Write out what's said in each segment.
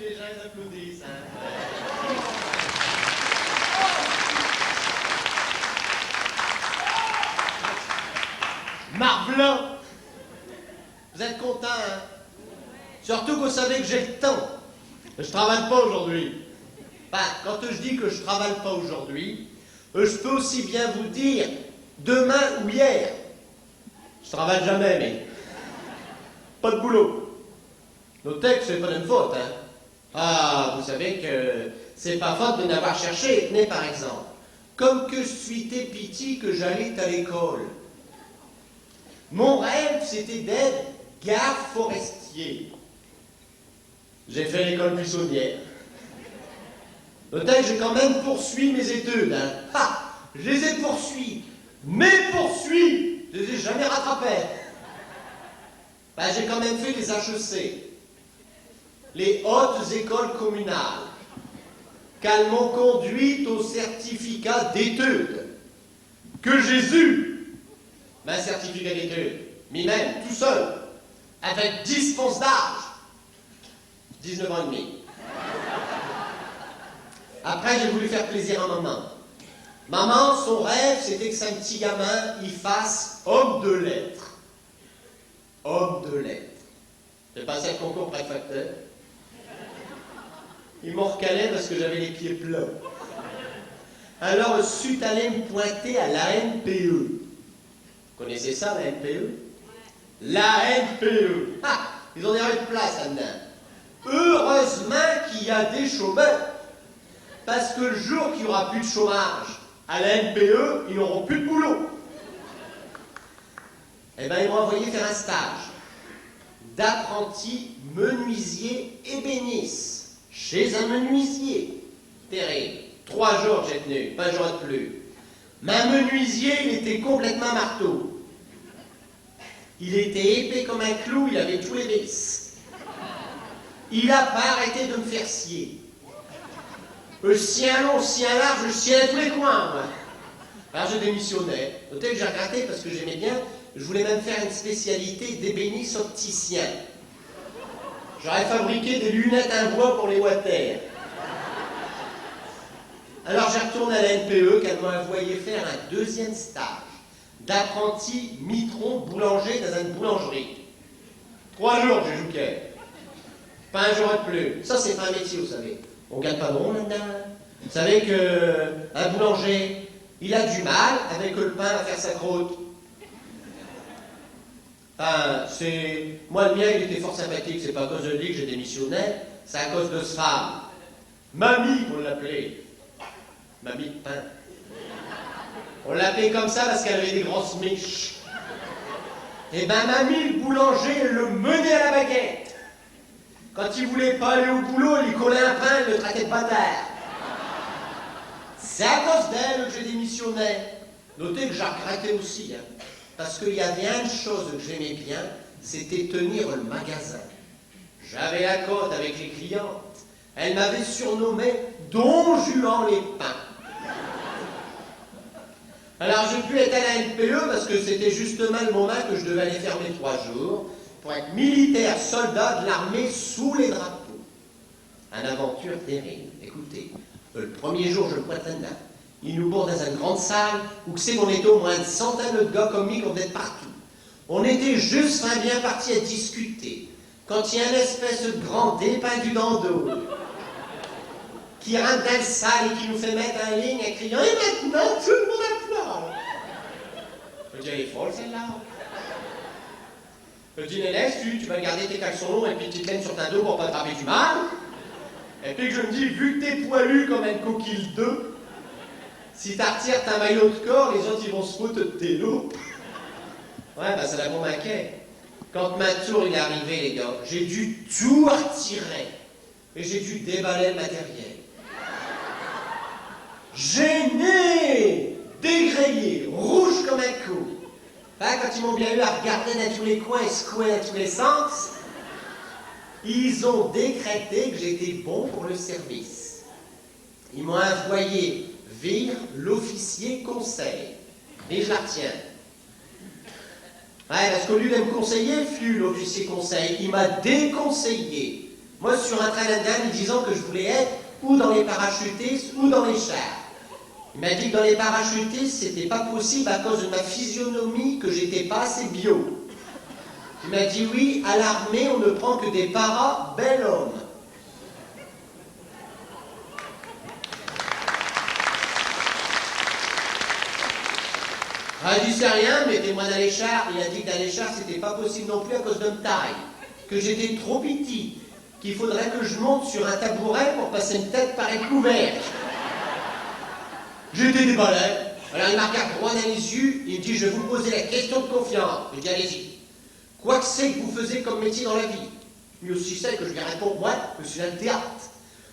que les gens ils applaudissent. Hein? Marvela! Vous êtes content, hein? Surtout que vous savez que j'ai le temps. Je travaille pas aujourd'hui. Enfin, quand je dis que je travaille pas aujourd'hui, je peux aussi bien vous dire demain ou hier. Je travaille jamais, mais pas de boulot. Notez que c'est pas une faute, hein. Ah, vous savez que c'est pas faute de n'avoir cherché. Tenez par exemple, comme que je suis petit que j'allais à l'école. Mon rêve, c'était d'être garde forestier. J'ai fait l'école buissonnière. Notez que j'ai quand même poursuivi mes études. Hein. Ah, je les ai poursuivis. Mes poursuivis, je les ai jamais rattrapés. Ben, j'ai quand même fait les HEC, les hautes écoles communales, qu'elles m'ont conduite au certificat d'études, que j'ai eu, un certificat d'études, moi-même, tout seul, avec 10 ponces d'âge, 19 ans et demi. Après, j'ai voulu faire plaisir à maman. Maman, son rêve, c'était que son petit gamin, il fasse homme de lettres. Homme de lettres. J'ai passé le concours préfecteur. Ils m'ont recalé parce que j'avais les pieds plats. Alors, je suis allé me pointer à l'ANPE. Vous connaissez ça, l'ANPE? L'ANPE. Ah, ils ont des rues de place là-dedans. Heureusement qu'il y a des chômeurs. Parce que le jour qu'il n'y aura plus de chômage à la NPE, ils n'auront plus de boulot. Eh bien, ils m'ont envoyé faire un stage d'apprenti menuisier ébéniste chez un menuisier. Terrible. 3 jours j'ai tenu, pas un jour de plus. Ma menuisier, il était complètement marteau. Il était épais comme un clou, il avait tous les vices. Il n'a pas arrêté de me faire scier. Sien long, sien large, je sciais tous les coins, moi. Alors je démissionnais. Notez que j'ai regretté parce que j'aimais bien. Je voulais même faire une spécialité d'ébéniste opticien. J'aurais fabriqué des lunettes en bois pour les water. Alors j'ai retourné à la NPE qu'elle m'a envoyé faire un 2e stage d'apprenti mitron boulanger dans une boulangerie. 3 jours j'ai joué. Pas un jour de plus. Ça c'est pas un métier, vous savez. On ne gagne pas de rond maintenant. Vous savez qu'un boulanger, il a du mal avec le pain à faire sa croûte. Enfin, c'est... Moi, le mien, il était fort sympathique. C'est pas à cause de lui que j'ai démissionné. C'est à cause de sa femme. Mamie, on l'appelait. Mamie de pain. On l'appelait comme ça parce qu'elle avait des grosses miches. Et ben, mamie, le boulanger, elle le menait à la baguette. Quand il voulait pas aller au boulot, il lui collait un pain, il le traitait de bâtard. C'est à cause d'elle que j'ai démissionné. Notez que j'ai regretté aussi, hein, parce qu'il y avait une chose que j'aimais bien, c'était tenir le magasin. J'avais la cote avec les clientes. Elle m'avait surnommé Don Juan les pains. Alors j'ai pu être à la NPE parce que c'était justement le moment que je devais aller faire mes 3 jours pour être militaire soldat de l'armée sous les drapeaux. Une aventure terrible. Écoutez, le premier jour, je le pointe là. Il nous bourre dans une grande salle où c'est qu'on était au moins une centaine de gars comme lui qu'on venait de partout. On était juste bien partis à discuter. Quand il y a une espèce de grand dépendu dans le dos qui rentre dans la salle et qui nous fait mettre en ligne en criant « Et maintenant, tout le monde applaudit !» Je dis « Elle est folle celle-là !» Je dis, Nénès, tu vas garder tes caleçons longs et puis tu te laines sur ta dos pour pas attraper du mal. Et puis que je me dis, vu que t'es poilu comme une coquille d'œuf, si t'attires ta maillot de corps, les autres ils vont se foutre de tes loups. Ouais, ben ça l'a bon manqué. Quand ma tour il est arrivé, les gars, j'ai dû tout retirer. Et j'ai dû déballer le matériel. Gêné, dégrayé, rouge comme un coup. Ben, quand ils m'ont bien eu à regarder dans tous les coins et secouer dans tous les sens, ils ont décrété que j'étais bon pour le service. Ils m'ont envoyé vers l'officier conseil. Et je la retiens. Ouais, parce qu'au lieu de me conseiller, fut l'officier conseil, il m'a déconseillé. Moi, sur un train indien, me disant que je voulais être ou dans les parachutistes ou dans les chars. Il m'a dit que dans les parachutistes, c'était pas possible à cause de ma physionomie, que j'étais pas assez bio. Il m'a dit oui, à l'armée, on ne prend que des paras bel hommes. Ah, il dit c'est rien, mettez-moi dans les chars. Il a dit que dans les chars, c'était pas possible non plus à cause de ma taille, que j'étais trop petit, qu'il faudrait que je monte sur un tabouret pour passer une tête par un couvercle. J'étais des balais. Alors il m'a regardé droit dans les yeux, il me dit je vais vous poser la question de confiance. Je dis allez-y. Quoi que c'est que vous faisiez comme métier dans la vie? Lui aussi sait que je lui réponds moi, je suis dans le théâtre.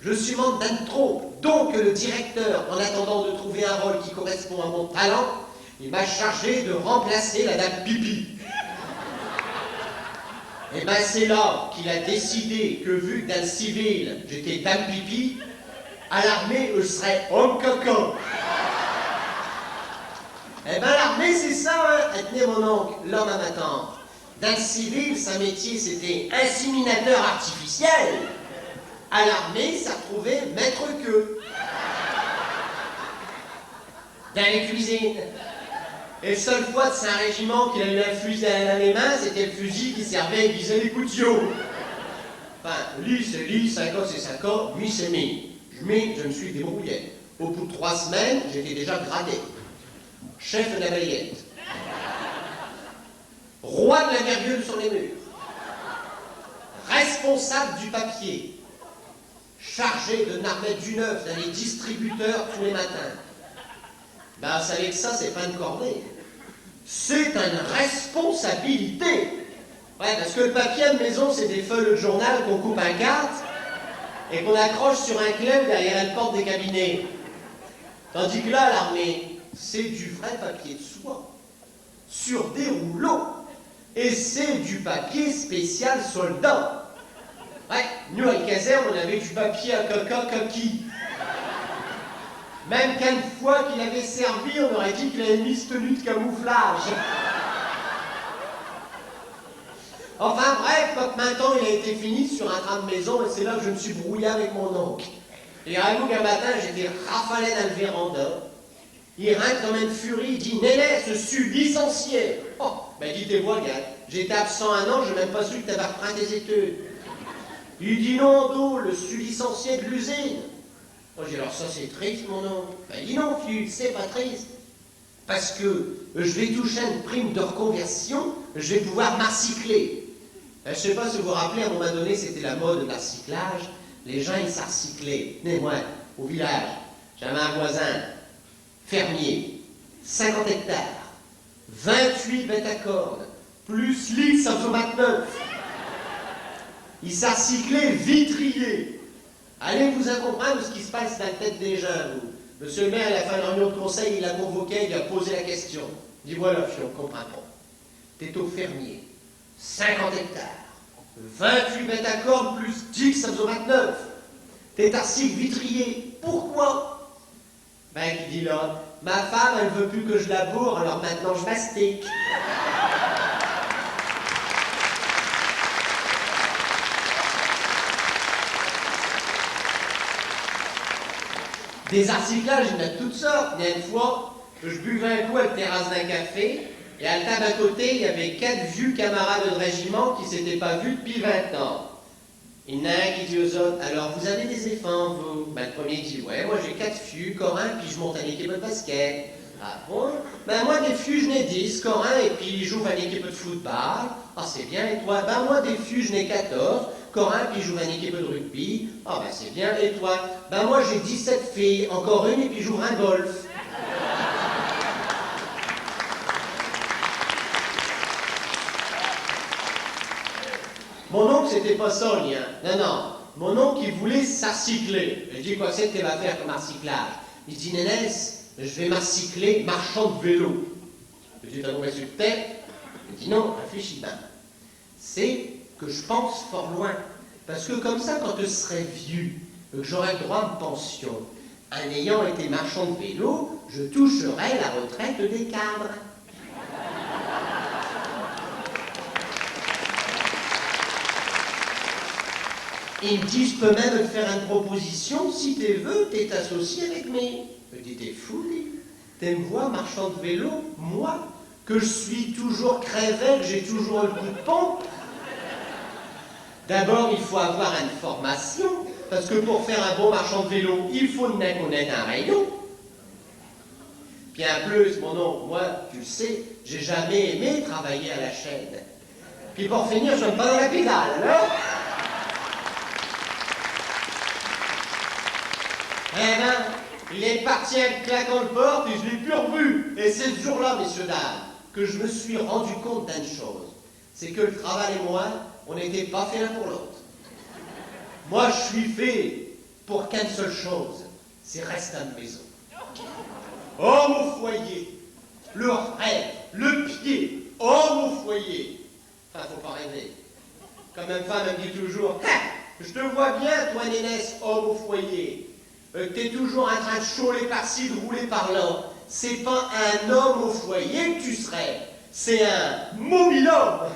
Je suis membre d'un troupe, donc le directeur, en attendant de trouver un rôle qui correspond à mon talent, il m'a chargé de remplacer la dame Pipi. Et ben c'est là qu'il a décidé que vu que dans le civil, j'étais dame Pipi, à l'armée, je serais homme coco. Eh ben l'armée, c'est ça, hein. Tenez mon oncle, l'homme à ma tante. Dans le civil, sa métier, c'était inséminateur artificiel. À l'armée, ça retrouvait maître queue. Dans les cuisines. Et la seule fois de Saint-Régiment qu'il a eu un fusil dans les mains, c'était le fusil qui servait à aiguiser les coups de yeux. Enfin, lit c'est lit, 5 ans c'est 5 ans, mi c'est mi. Je me suis débrouillé. Au bout de 3 semaines, j'étais déjà gradé. Chef de la balayette. Roi de la virgule sur les murs. Responsable du papier. Chargé de n'armer du neuf dans les distributeurs tous les matins. Ben, vous savez que ça, c'est pas une corvée. C'est une responsabilité. Ouais, parce que le papier à la maison, c'est des feuilles de journal qu'on coupe en quatre et qu'on accroche sur un club derrière la porte des cabinets. Tandis que là, à l'armée, c'est du vrai papier de soie, sur des rouleaux. Et c'est du papier spécial soldat. Ouais, nous, à la caserne, on avait du papier à coca coquille. Même qu'une fois qu'il avait servi, on aurait dit qu'il avait mis cette tenue de camouflage. Enfin bref, quand maintenant il a été fini sur un train de maison, et c'est là que je me suis brouillé avec mon oncle. Et avoue qu'un matin, j'étais rafalé dans le véranda. Il rince comme une furie, il dit « Nénès, je suis licencié !» Oh, ben dites-moi, gars, j'étais absent 1 an, je n'ai même pas su que tu avais repris tes études. Il dit « Non, Do, je suis licencié de l'usine. » Moi, j'ai dit « Alors ça, c'est triste, mon oncle. » Ben, il dit « Non, fille, c'est pas triste. Parce que je vais toucher une prime de reconversion, je vais pouvoir m'arcycler. » Ben, je sais pas si vous vous rappelez, à un moment donné, c'était la mode de l'arcyclage. Les gens, ils s'arcyclaient. Mais moi, au village, j'avais un voisin, fermier, 50 hectares, 28 bêtes à cordes, plus lit, ça faisait 29. Il s'arcyclait vitrier. Allez vous en comprendre ce qui se passe dans la tête des gens, vous. Monsieur le maire, à la fin de la réunion de conseil, il a convoqué, il a posé la question. Il dit voilà, fille, on comprend pas. T'es au fermier, 50 hectares, 28 bêtes à cordes, plus 10, ça faisait 29. T'es arcycle vitrier. Pourquoi? Ben, qui dit là, ma femme, elle veut plus que je laboure, alors maintenant je mastique. Des arcyclages, il y en a de toutes sortes. Il y a une fois, je buvais un coup à la terrasse d'un café, et à la table à côté, il y avait 4 vieux camarades de régiment qui ne s'étaient pas vus depuis 20 ans. Il y en a un qui dit aux autres, alors vous avez des enfants, vous? Ben, le premier dit, ouais, moi j'ai 4 filles, Corin, puis je monte à l'équipe de basket. Ah bon? Ben moi des filles, je n'ai 10, Corin, et puis je joue à l'équipe de football. Ah c'est bien, et toi? Ben moi des filles, je n'ai 14, Corin, puis je joue à l'équipe de rugby. Ah ben c'est bien, et toi? Ben moi j'ai 17 filles, encore une, et puis j'ouvre un golf. Mon oncle, c'était pas ça, le lien. Non, non. Mon oncle, il voulait s'arcycler. Je dis, quoi c'est que tu vas faire comme arcyclage? Il dit, Nénès, je vais m'arcycler marchand de vélo. Je dis, t'as combien sur le tête? Il dit, non, réfléchis bien. C'est que je pense fort loin. Parce que comme ça, quand je serai vieux, que j'aurai le droit de pension, en ayant été marchand de vélo, je toucherai la retraite des cadres. Il me dit, je peux même te faire une proposition, si tu veux, t'es associé avec moi. Je dis, t'es fou, lui. T'aimes voir marchand de vélo, moi, que je suis toujours crevé, que j'ai toujours le coup de pompe. D'abord, il faut avoir une formation, parce que pour faire un bon marchand de vélo, il faut connaître un rayon. Puis en plus, mon oncle, moi, tu le sais, j'ai jamais aimé travailler à la chaîne. Puis pour finir, je n'aime pas dans la pédale, alors. Eh ben, il est parti en claquant le porte et je l'ai plus revu. Et c'est ce jour-là, messieurs, dames, que je me suis rendu compte d'une chose. C'est que le travail et moi, on n'était pas fait l'un pour l'autre. Moi, je suis fait pour qu'une seule chose, c'est rester à la maison. Homme au foyer, le rêve, le pied, homme au foyer. Enfin, faut pas rêver. Comme une femme me dit toujours, je te vois bien, toi, Nénès, homme au foyer. T'es toujours en train de chôler par-ci, de rouler par-là. C'est pas un homme au foyer que tu serais, c'est un mobile homme.